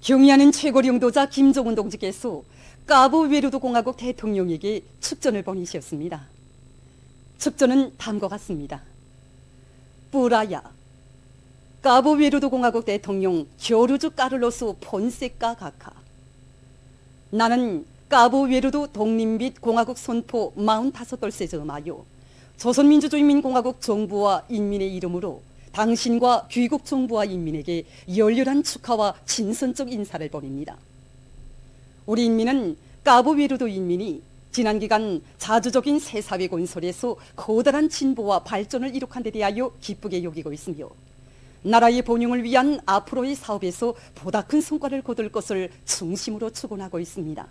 경의하는 최고 영도자 김정은 동지께서 까보 외르도 공화국 대통령에게 축전을 보내셨습니다. 축전은 다음과 같습니다. 뿌라야, 까보 외르도 공화국 대통령 조르주 까를로스 폰세카 가카. 나는 까보 외르도 독립 및 공화국 선포 45돌세 점하여 조선민주주의인민공화국 정부와 인민의 이름으로 당신과 귀국 정부와 인민에게 열렬한 축하와 친선적 인사를 보냅니다. 우리 인민은 까보 외르도 인민이 지난 기간 자주적인 새사회 건설에서 커다란 진보와 발전을 이룩한 데 대하여 기쁘게 여기고 있으며 나라의 번영을 위한 앞으로의 사업에서 보다 큰 성과를 거둘 것을 중심으로 추구하고 있습니다.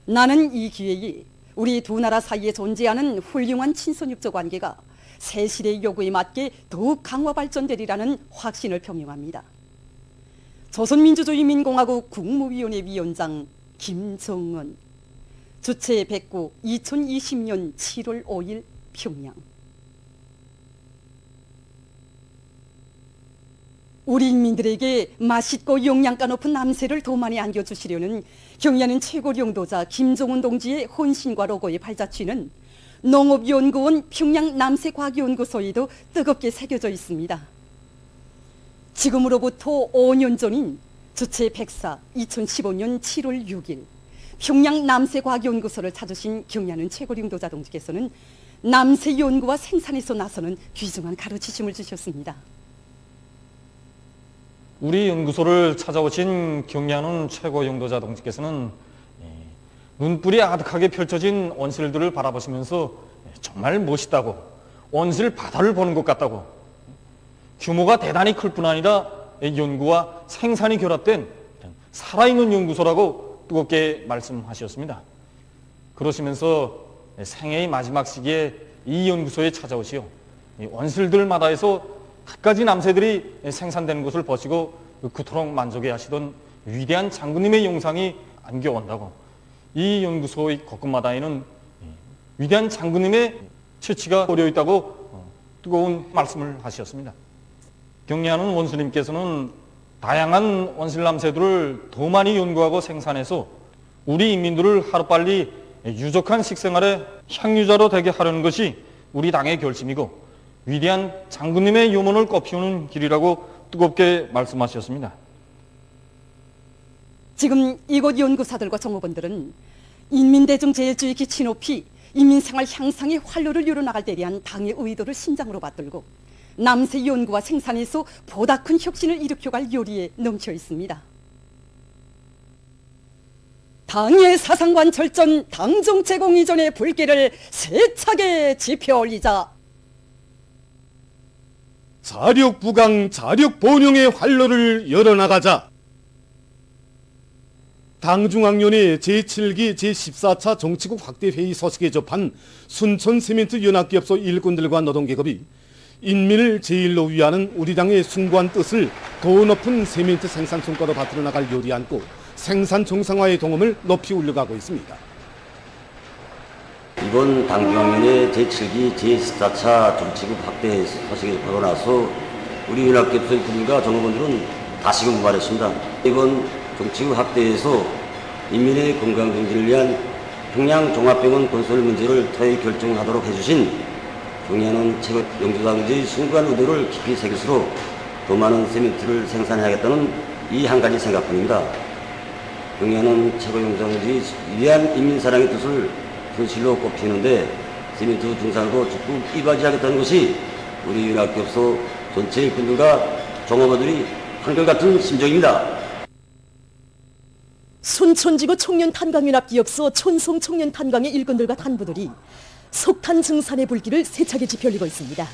나는 이 기회에 우리 두 나라 사이에 존재하는 훌륭한 친선육적 관계가 새 시대의 요구에 맞게 더욱 강화 발전되리라는 확신을 표명합니다. 조선민주주의인민공화국 국무위원회 위원장 김정은. 주최 109 2020년 7월 5일 평양. 우리 인민들에게 맛있고 영양가 높은 남새를 더 많이 안겨주시려는 경의하는 최고 영도자 김정은 동지의 헌신과 로고의 발자취는 농업연구원 평양 남새과학연구소에도 뜨겁게 새겨져 있습니다. 지금으로부터 5년 전인 주최 104 2015년 7월 6일 평양 남새과학연구소를 찾으신 경의하는 최고 영도자 동지께서는 남새 연구와 생산에서 나서는 귀중한 가르치심을 주셨습니다. 우리 연구소를 찾아오신 경의하는 최고 영도자 동지께서는 눈뿔이 아득하게 펼쳐진 온실들을 바라보시면서 정말 멋있다고, 온실 바다를 보는 것 같다고, 규모가 대단히 클 뿐 아니라 연구와 생산이 결합된 살아있는 연구소라고 뜨겁게 말씀하셨습니다. 그러시면서 생애의 마지막 시기에 이 연구소에 찾아오시어 온실들마다에서 갖가지 남새들이 생산되는 것을 보시고 그토록 만족해 하시던 위대한 장군님의 영상이 안겨온다고, 이 연구소의 곳곳마다에는 위대한 장군님의 채취가 고려 있다고 뜨거운 말씀을 하셨습니다. 경의하는 원수님께서는 다양한 온실남새들을 더 많이 연구하고 생산해서 우리 인민들을 하루빨리 유족한 식생활의 향유자로 되게 하려는 것이 우리 당의 결심이고 위대한 장군님의 유문을 꽃피우는 길이라고 뜨겁게 말씀하셨습니다. 지금 이곳 연구사들과 정보원들은 인민대중제일주의 기치 높이 인민생활 향상의 활로를 이뤄나갈 때 대한 당의 의도를 심장으로 받들고 남새 연구와 생산에서 보다 큰 혁신을 일으켜갈 요리에 넘쳐 있습니다. 당의 사상관 절전, 당정 제공 이전의 불길을 세차게 지펴 올리자. 자력 부강, 자력 본용의 활로를 열어나가자. 당중앙위원회 제7기 제14차 정치국 확대회의 소식에 접한 순천세멘트연합기업소 일꾼들과 노동계급이 인민을 제일로 위하는 우리 당의 숭고한 뜻을 더 높은 세멘트 생산 성과로 받들어 나갈 요리 안고 생산 정상화의 동험을 높이 올려가고 있습니다. 이번 당중앙위원회 제7기 제14차 정치국 확대 소식을 보고 나서 우리 연합기업소 일꾼들과 종업원들은 다시금 말했습니다. 이번 정치국 확대에서 인민의 건강 증진을 위한 평양 종합병원 건설 문제를 토의 결정하도록 해주신 경의하는 최고 영도자 동지의 숭고한 의도를 깊이 새길수록 더 많은 세멘트를 생산해야겠다는 이 한 가지 생각뿐입니다. 경의하는 최고 영도자 동지의 위대한 인민사랑의 뜻을 현실로 꼽히는데 세멘트 증산으로 적극 이바지하겠다는 것이 우리 연합기업소 전체 일꾼들과 종업원들이 한결같은 심정입니다. 순천지구 청년탄광연합기업소 촌송 청년탄광의 일꾼들과 간부들이 석탄 증산의 불길을 세차게 지펴올리고 있습니다.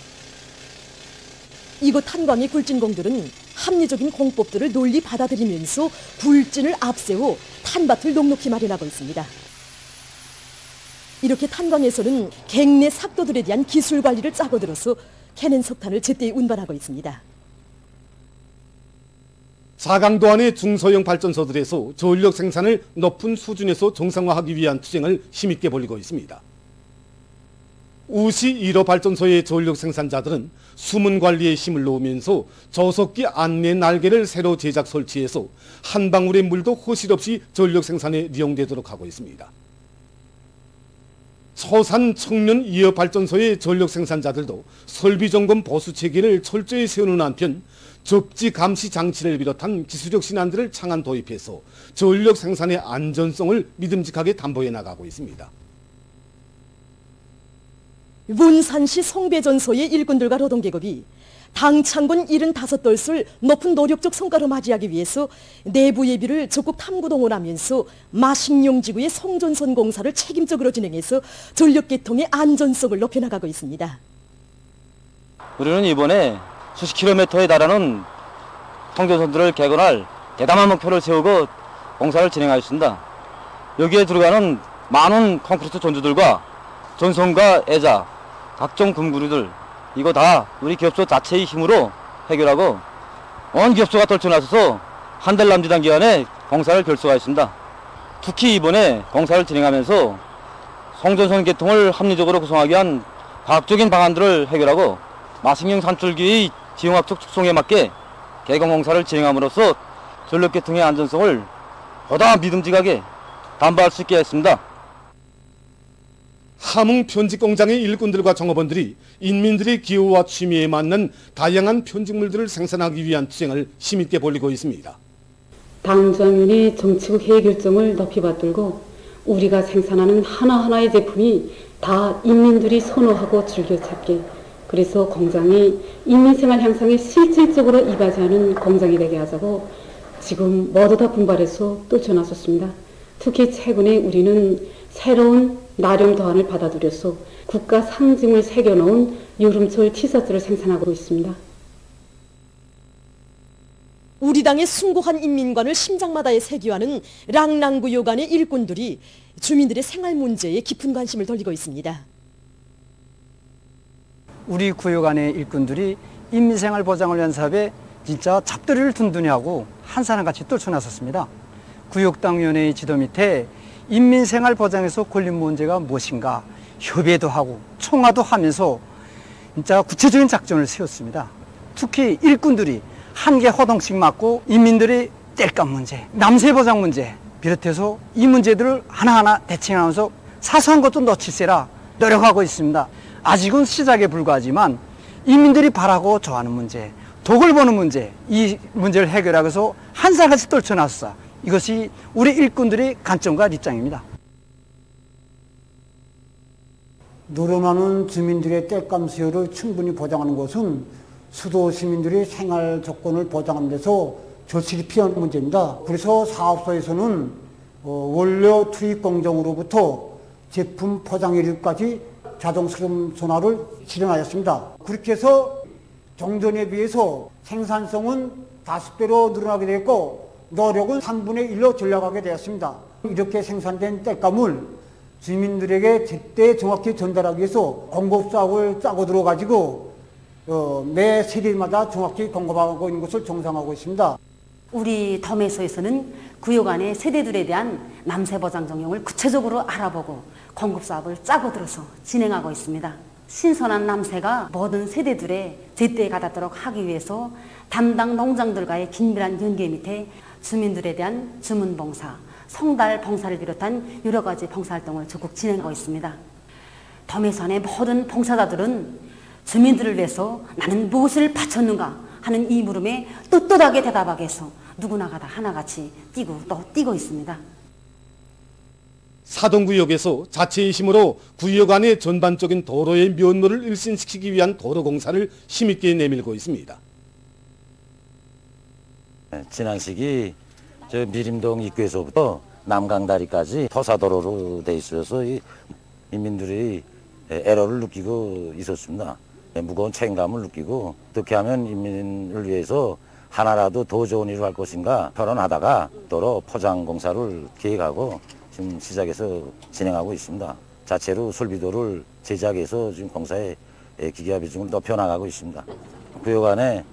이곳 탄광의 굴진공들은 합리적인 공법들을 논리 받아들이면서 굴진을 앞세워 탄밭을 넉넉히 마련하고 있습니다. 이렇게 탄광에서는 갱내 삭도들에 대한 기술 관리를 짜고 들어서 캐낸 석탄을 제때 운반하고 있습니다. 사강도 안의 중소형 발전소들에서 전력 생산을 높은 수준에서 정상화하기 위한 투쟁을 힘있게 벌이고 있습니다. 우시 1호 발전소의 전력 생산자들은 수문 관리에 힘을 놓으면서 저속기 안내 날개를 새로 제작 설치해서 한 방울의 물도 허실 없이 전력 생산에 이용되도록 하고 있습니다. 서산 청년 2호 발전소의 전력 생산자들도 설비 점검 보수 체계를 철저히 세우는 한편 접지 감시 장치를 비롯한 기술적 신안들을 창안 도입해서 전력 생산의 안전성을 믿음직하게 담보해 나가고 있습니다. 문산시 성배전소의 일꾼들과 노동계급이 당창군 75돌을 높은 노력적 성과로 맞이하기 위해서 내부 예비를 적극 탐구동원하면서 마식용지구의 송전선 공사를 책임적으로 진행해서 전력계통의 안전성을 높여나가고 있습니다. 우리는 이번에 수십 킬로미터에 달하는 송전선들을 개건할 대담한 목표를 세우고 공사를 진행하였습니다. 여기에 들어가는 많은 콘크리트 전주들과 전선과 애자, 각종 금구류들 이거 다 우리 기업소 자체의 힘으로 해결하고 온 기업소가 떨쳐나서서 한 달 남짓한 기간에 공사를 결수하였습니다. 특히 이번에 공사를 진행하면서 송전선 개통을 합리적으로 구성하기 위한 과학적인 방안들을 해결하고 마식용 산출기의 지형학적 특성에 맞게 개건 공사를 진행함으로써 전력계통의 안전성을 보다 믿음직하게 담보할 수 있게 했습니다. 함흥 편직공장의 일꾼들과 종업원들이 인민들의 기호와 취미에 맞는 다양한 편직물들을 생산하기 위한 투쟁을 힘있게 벌이고 있습니다. 당정위원회 정치국 회의 결정을 높이 받들고 우리가 생산하는 하나하나의 제품이 다 인민들이 선호하고 즐겨 찾게, 그래서 공장이 인민생활 향상에 실질적으로 이바지하는 공장이 되게 하자고 지금 모두 다 분발해서 떨쳐나섰습니다. 특히 최근에 우리는 새로운 나령 도안을 받아들여서 국가 상징을 새겨놓은 여름철 티셔츠를 생산하고 있습니다. 우리 당의 숭고한 인민관을 심장마다에 새겨하는 랑랑구요관의 일꾼들이 주민들의 생활 문제에 깊은 관심을 돌리고 있습니다. 우리 구역안의 일꾼들이 인민생활 보장을 위한 사업에 진짜 잡다리를 든든히 하고 한 사람같이 떨쳐나섰습니다. 구역당위원회의 지도 밑에 인민생활 보장에서 걸린 문제가 무엇인가 협의도 하고 총화도 하면서 진짜 구체적인 작전을 세웠습니다. 특히 일꾼들이 한 개 호동씩 맡고 인민들의 땔감 문제, 남세 보장 문제 비롯해서 이 문제들을 하나하나 대칭하면서 사소한 것도 놓치세라 노력하고 있습니다. 아직은 시작에 불과하지만 인민들이 바라고 좋아하는 문제, 덕을 보는 문제, 이 문제를 해결하기 위해서 한 살같이 떨쳐놨어. 이것이 우리 일꾼들의 관점과 입장입니다. 늘어나는 주민들의 땔감 수요를 충분히 보장하는 것은 수도 시민들의 생활 조건을 보장하는 데서 절실히 필요한 문제입니다. 그래서 사업소에서는 원료 투입 공정으로부터 제품 포장 일까지 자동 수렴 소나를 실행하였습니다. 그렇게 해서 정전에 비해서 생산성은 5배로 늘어나게 되었고 노력은 3분의 1로 전락하게 되었습니다. 이렇게 생산된 땔감을 주민들에게 제때 정확히 전달하기 위해서 공급사업을 짜고 들어가지고 매 세대마다 정확히 공급하고 있는 것을 정상화하고 있습니다. 우리 덤에서에서는 구역 안의 세대들에 대한 남세 보장 정형을 구체적으로 알아보고 공급 사업을 짜고 들어서 진행하고 있습니다. 신선한 남세가 모든 세대들의 제때에 가닿도록 하기 위해서 담당 농장들과의 긴밀한 연계 밑에 주민들에 대한 주문 봉사, 성달 봉사를 비롯한 여러 가지 봉사활동을 적극 진행하고 있습니다. 덤에서 안의 모든 봉사자들은 주민들을 위해서 나는 무엇을 바쳤는가 하는 이 물음에 떳떳하게 대답하게 해서 누구나가 다 하나같이 뛰고 또 뛰고 있습니다. 사동구역에서 자체의 힘으로 구역 안의 전반적인 도로의 면모를 일신시키기 위한 도로공사를 힘있게 내밀고 있습니다. 지난 시기 저 미림동 입구에서부터 남강다리까지 토사도로로 돼 있어서 이 인민들이 애로를 느끼고 있었습니다. 무거운 책임감을 느끼고 어떻게 하면 인민을 위해서 하나라도 더 좋은 일을 할 것인가 토론하다가 도로 포장 공사를 계획하고 지금 시작해서 진행하고 있습니다. 자체로 설비도를 제작해서 지금 공사에 기계화 비중을 높여나가고 있습니다. 구역 안에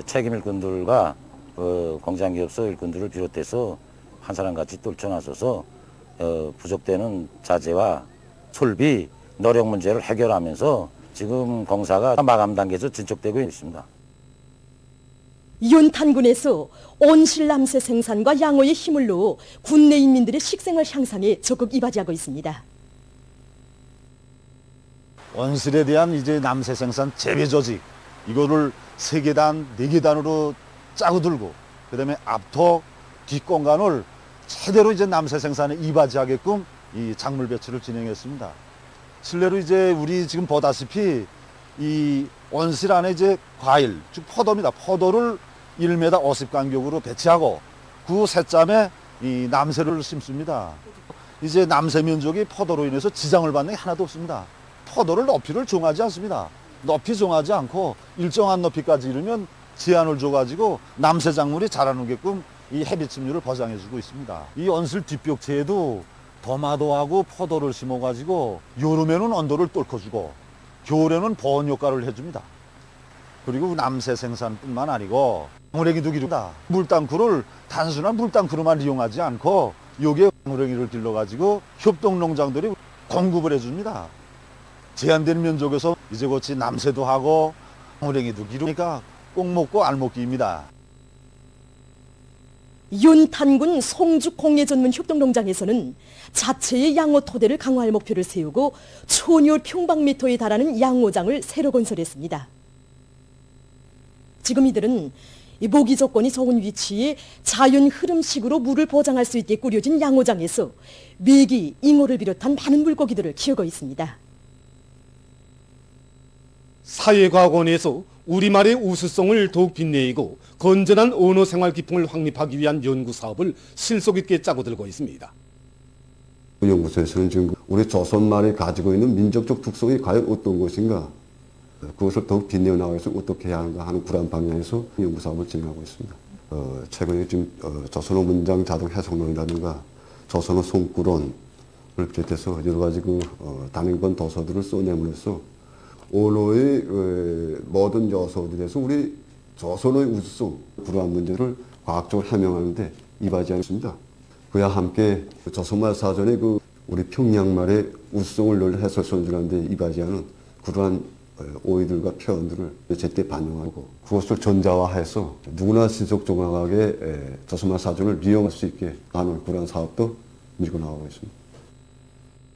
책임 일꾼들과 공장기업소 일꾼들을 비롯해서 한 사람같이 떨쳐나서서 부족되는 자재와 설비 노력 문제를 해결하면서 지금 공사가 마감 단계에서 진척되고 있습니다. 윤탄군에서 온실 남새 생산과 양호의 힘을 놓어 군내 인민들의 식생활 향상에 적극 이바지하고 있습니다. 온실에 대한 이제 남새 생산 재배 조직 이거를 3계단, 4계단으로 짜고 들고 그다음에 앞턱, 뒷공간을 제대로 이제 남새 생산에 이바지하게끔 이 작물 배치를 진행했습니다. 실내로 이제 우리 지금 보다시피 이 온실 안에 이제 과일, 즉 포도입니다. 포도를 1m 50 간격으로 배치하고 그 새짬에 이 남새를 심습니다. 이제 남새 면적이 포도로 인해서 지장을 받는 게 하나도 없습니다. 포도를 높이를 정하지 않습니다. 높이 정하지 않고 일정한 높이까지 이르면 제한을 줘가지고 남새 작물이 자라는게끔 이 해빛 침류를 보장해주고 있습니다. 이 온실 뒷벽체에도 도마도하고 포도를 심어가지고 여름에는 온도를 뚫어주고 겨울에는 보온 효과를 해줍니다. 그리고 남새 생산뿐만 아니고 방울행이도 기릅니다. 물땅굴을 단순한 물땅굴로만 이용하지 않고 여기에 방울행이를 길러가지고 협동농장들이 공급을 해줍니다. 제한된 면적에서 이제같이 남새도 하고 방울행이도 기르니까 꼭 먹고 알 먹기입니다. 윤탄군 송죽 공예 전문 협동농장에서는 자체의 양호 토대를 강화할 목표를 세우고 1000여 평방미터에 달하는 양호장을 새로 건설했습니다. 지금 이들은 모기 조건이 좋은 위치에 자연 흐름식으로 물을 보장할 수 있게 꾸려진 양호장에서 메기, 잉어를 비롯한 많은 물고기들을 키우고 있습니다. 사회과학원에서 우리말의 우수성을 더욱 빛내고 건전한 언어 생활 기풍을 확립하기 위한 연구 사업을 실속 있게 짜고 들고 있습니다. 연구소에서는 지금 우리 조선말이 가지고 있는 민족적 특성이 과연 어떤 것인가, 그것을 더욱 빛내어 나가기 위해서 어떻게 해야 하는가 하는 그런 방향에서 연구 사업을 진행하고 있습니다. 최근에 지금 조선어 문장 자동 해석론이라든가 조선어 송구론을 비롯해서 여러 가지 단행본 도서들을 써내면서 언어의 모든 요소들에서 우리 조선어의 우수성, 그러한 문제를 과학적으로 해명하는 데 이바지하고 있습니다. 그와 함께 조선말 사전의 우리 평양말의 우수성을 늘 해설 선전하는 데 이바지하는 그러한 오해들과 표현들을 제때 반영하고 그것을 전자화해서 누구나 신속정확하게 조선말 사전을 이용할 수 있게 하는 그러한 사업도 밀고 나가고 있습니다.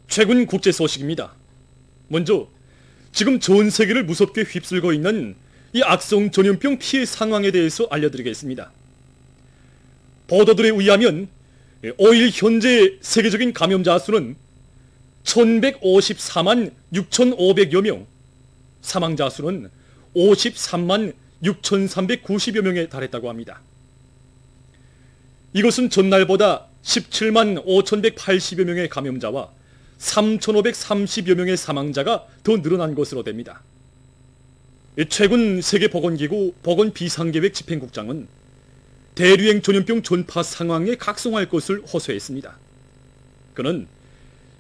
최근 국제 소식입니다. 먼저 지금 전 세계를 무섭게 휩쓸고 있는 이 악성 전염병 피해 상황에 대해서 알려드리겠습니다. 보도들에 의하면 5일 현재 세계적인 감염자 수는 1154만 6,500여 명, 사망자 수는 53만 6,390여 명에 달했다고 합니다. 이것은 전날보다 17만 5,180여 명의 감염자와 3,530여 명의 사망자가 더 늘어난 것으로 됩니다. 최근 세계보건기구 보건비상계획 집행국장은 대류행 전염병 전파 상황에 각성할 것을 호소했습니다. 그는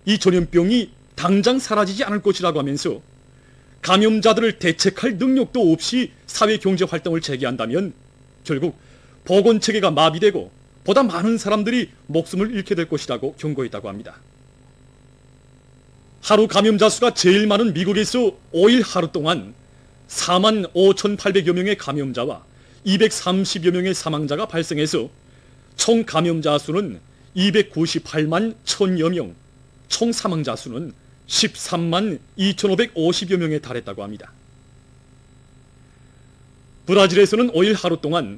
이 전염병이 당장 사라지지 않을 것이라고 하면서 감염자들을 대책할 능력도 없이 사회경제활동을 재개한다면 결국 보건체계가 마비되고 보다 많은 사람들이 목숨을 잃게 될 것이라고 경고했다고 합니다. 하루 감염자 수가 제일 많은 미국에서 5일 하루 동안 4만 5,800여 명의 감염자와 230여 명의 사망자가 발생해서 총 감염자 수는 298만 1,000여 명, 총 사망자 수는 13만 2,550여 명에 달했다고 합니다. 브라질에서는 5일 하루 동안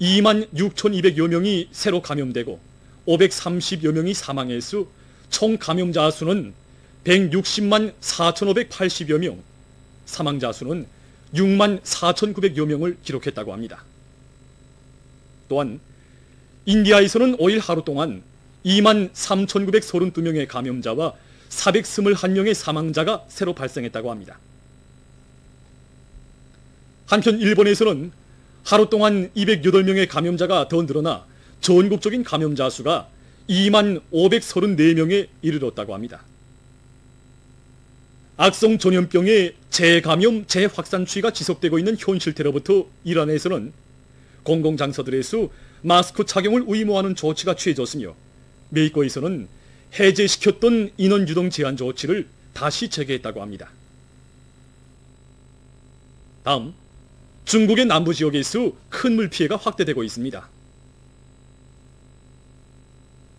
2만 6,200여 명이 새로 감염되고 530여 명이 사망해서 총 감염자 수는 160만 4,580여 명, 사망자 수는 6만 4,900여 명을 기록했다고 합니다. 또한 인디아에서는 5일 하루 동안 2만 3,932명의 감염자와 421명의 사망자가 새로 발생했다고 합니다. 한편 일본에서는 하루 동안 208명의 감염자가 더 늘어나 전국적인 감염자 수가 2만 534명에 이르렀다고 합니다. 악성 전염병의 재감염, 재확산 추이가 지속되고 있는 현실태로부터 이란에서는 공공장소들에서 마스크 착용을 의무화하는 조치가 취해졌으며 멕시코에서는 해제시켰던 인원 유동 제한 조치를 다시 재개했다고 합니다. 다음, 중국의 남부 지역에서 큰 물피해가 확대되고 있습니다.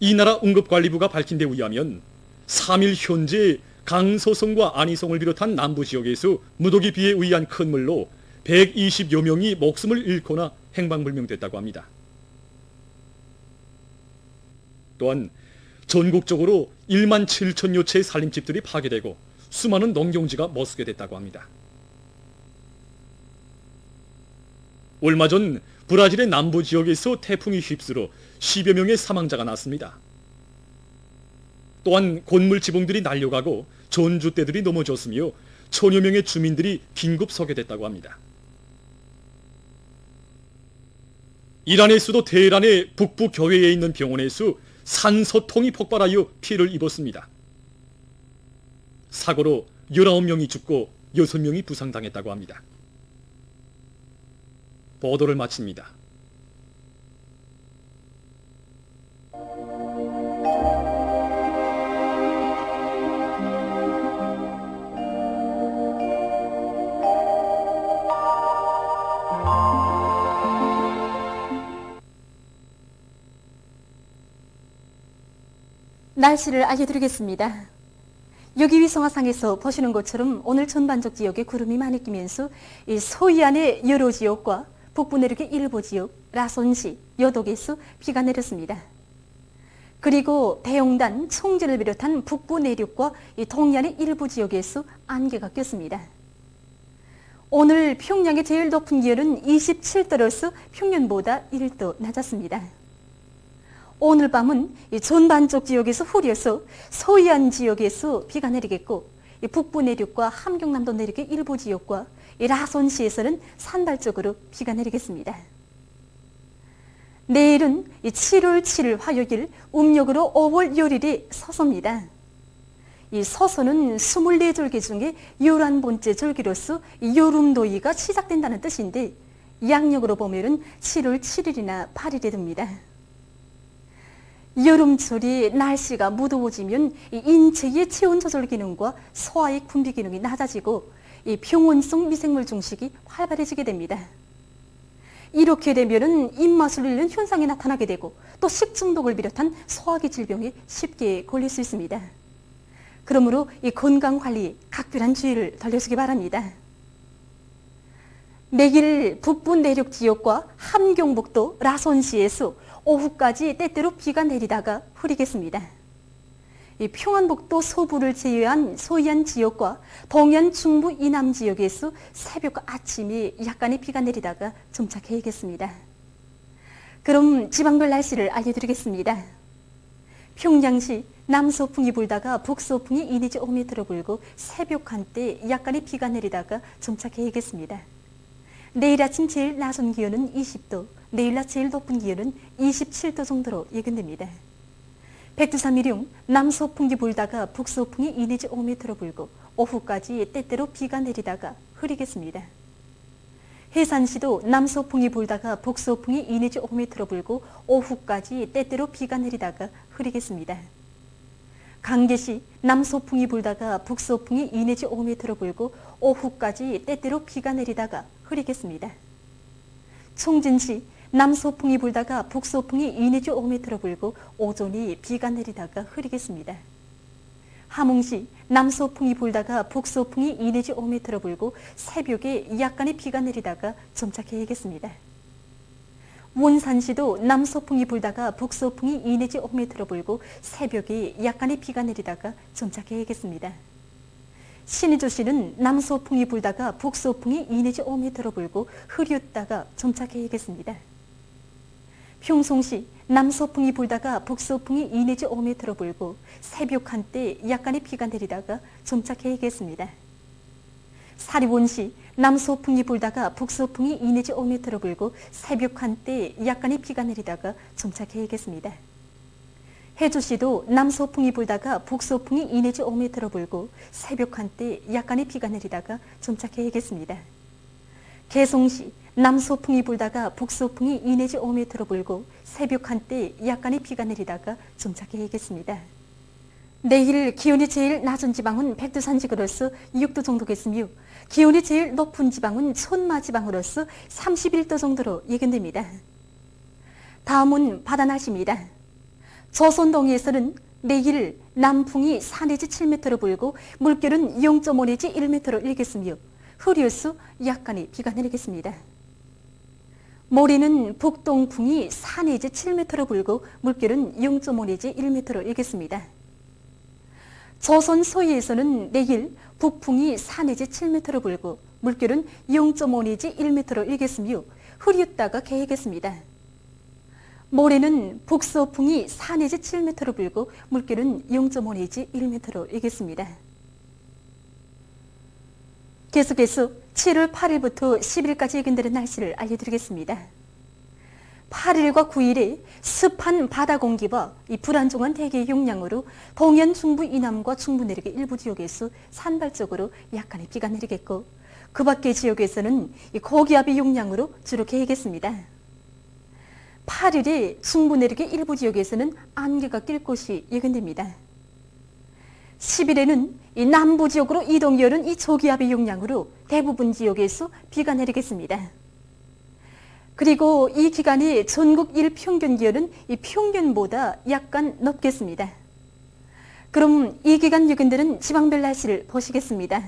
이 나라 응급관리부가 밝힌 데 의하면 3일 현재 강서성과 안희성을 비롯한 남부 지역에서 무더기 비에 의한 큰 물로 120여 명이 목숨을 잃거나 행방불명됐다고 합니다. 또한 전국적으로 1만 7천여 채의 살림집들이 파괴되고 수많은 농경지가 머스게 됐다고 합니다. 얼마 전 브라질의 남부 지역에서 태풍이 휩쓸어 10여 명의 사망자가 났습니다. 또한 곤물 지붕들이 날려가고 전주대들이 넘어졌으며 천여 명의 주민들이 긴급 소개됐다고 합니다. 이란의 수도 테헤란의 북부 교외에 있는 병원에서 산소통이 폭발하여 피해를 입었습니다. 사고로 19명이 죽고 6명이 부상당했다고 합니다. 보도를 마칩니다. 날씨를 알려드리겠습니다. 여기 위성화상에서 보시는 것처럼 오늘 전반적 지역에 구름이 많이 끼면서 이 서해안의 여러 지역과 북부 내륙의 일부 지역, 라손시, 여독에서 비가 내렸습니다. 그리고 대용단, 청진을 비롯한 북부 내륙과 이 동해안의 일부 지역에서 안개가 꼈습니다. 오늘 평양의 제일 높은 기온은 27도로서 평년보다 1도 낮았습니다. 오늘 밤은 이 전반적 지역에서 흐려서 서해안 지역에서 비가 내리겠고, 이 북부 내륙과 함경남도 내륙의 일부 지역과 이 라손시에서는 산발적으로 비가 내리겠습니다. 내일은 이 7월 7일 화요일, 음력으로 5월 요일이 서서입니다. 이 서서는 24절기 중에 11번째 절기로서 이 여름도의가 시작된다는 뜻인데, 양력으로 보면은 7월 7일이나 8일이 됩니다. 여름철이 날씨가 무더워지면 이 인체의 체온 조절 기능과 소화의 분비 기능이 낮아지고 이 병원성 미생물 증식이 활발해지게 됩니다. 이렇게 되면은 입맛을 잃는 현상이 나타나게 되고 또 식중독을 비롯한 소화기 질병에 쉽게 걸릴 수 있습니다. 그러므로 이 건강 관리에 각별한 주의를 돌려주기 바랍니다. 내일 북부 내륙 지역과 함경북도 라손시에서 오후까지 때때로 비가 내리다가 흐리겠습니다. 이 평안북도 서부를 제외한 서해안 지역과 동해안 중부 이남 지역에서 새벽과 아침에 약간의 비가 내리다가 점차 개겠습니다. 그럼 지방별 날씨를 알려드리겠습니다. 평양시 남서풍이 불다가 북서풍이 2 내지 5m 불고 새벽 한때 약간의 비가 내리다가 점차 개겠습니다. 내일 아침 제일 낮은 기온은 20도, 내일 낮 제일 높은 기온은 27도 정도로 예견됩니다. 백두산미령 남서풍이 불다가 북서풍이 2 내지 5m 불고 오후까지 때때로 비가 내리다가 흐리겠습니다. 해산시도 남서풍이 불다가 북서풍이 2 내지 5m 불고 오후까지 때때로 비가 내리다가 흐리겠습니다. 강계시 남서풍이 불다가 북서풍이 2 내지 5m 불고 오후까지 때때로 비가 내리다가 흐리겠습니다. 청진시 남서풍이 불다가 북서풍이 2 내지 5m 불고 오전이 비가 내리다가 흐리겠습니다. 함흥시 남서풍이 불다가 북서풍이 2 내지 5m 불고 새벽에 약간의 비가 내리다가 점차 개겠습니다. 원산시도 남서풍이 불다가 북서풍이 2 내지 5m 불고 새벽에 약간의 비가 내리다가 점차 개겠습니다. 신의주시는 남서풍이 불다가 북서풍이 2 내지 5m 불고 흐렸다가 점차 개겠습니다. 평송시 남서풍이 불다가 북서풍이 2 내지 5m 불고 새벽 한때 약간의 비가 내리다가 점차 개겠습니다. 사리원시 남서풍이 불다가 북서풍이 2 내지 5m 불고 새벽 한때 약간의 비가 내리다가 점차 개겠습니다. 해주시도 남서풍이 불다가 북서풍이 2 내지 5m 불고 새벽 한때 약간의 비가 내리다가 점차 개겠습니다. 개송시 남서풍이 불다가 북서풍이 2 내지 5m 불고 새벽 한때 약간의 비가 내리다가 점차 개겠습니다. 내일 기온이 제일 낮은 지방은 백두산 지구로서 6도 정도겠으며 기온이 제일 높은 지방은 촌마 지방으로서 31도 정도로 예견됩니다. 다음은 바다 날씨입니다. 조선 동해에서는 내일 남풍이 4 내지 7m로 불고 물결은 0.5 내지 1m로 일겠으며 흐려서 약간의 비가 내리겠습니다. 모레는 북동풍이 4 내지 7m로 불고 물결은 0.5 내지 1m로 일겠습니다. 조선 서해에서는 내일 북풍이 4 내지 7m로 불고 물결은 0.5 내지 1m로 일겠으며 흐렸다가 개겠습니다. 모레는 북서풍이 4 내지 7m로 불고 물결은 0.5 내지 1m로 일겠습니다. 계속해서 7월 8일부터 10일까지 예견되는 날씨를 알려드리겠습니다. 8일과 9일에 습한 바다 공기와 이 불안정한 대기의 영향으로 동해안 중부 이남과 중부 내륙의 일부 지역에서 산발적으로 약간의 비가 내리겠고 그 밖의 지역에서는 이 고기압의 영향으로 주로 개겠습니다. 8일에 중부 내륙의 일부 지역에서는 안개가 낄 것이 예견됩니다. 10일에는 이 남부 지역으로 이동이어는 이 저기압의 영향으로 대부분 지역에서 비가 내리겠습니다. 그리고 이 기간에 전국 일평균 기온은 이 평균보다 약간 높겠습니다. 그럼 이 기간 예견되는 지방별 날씨를 보시겠습니다.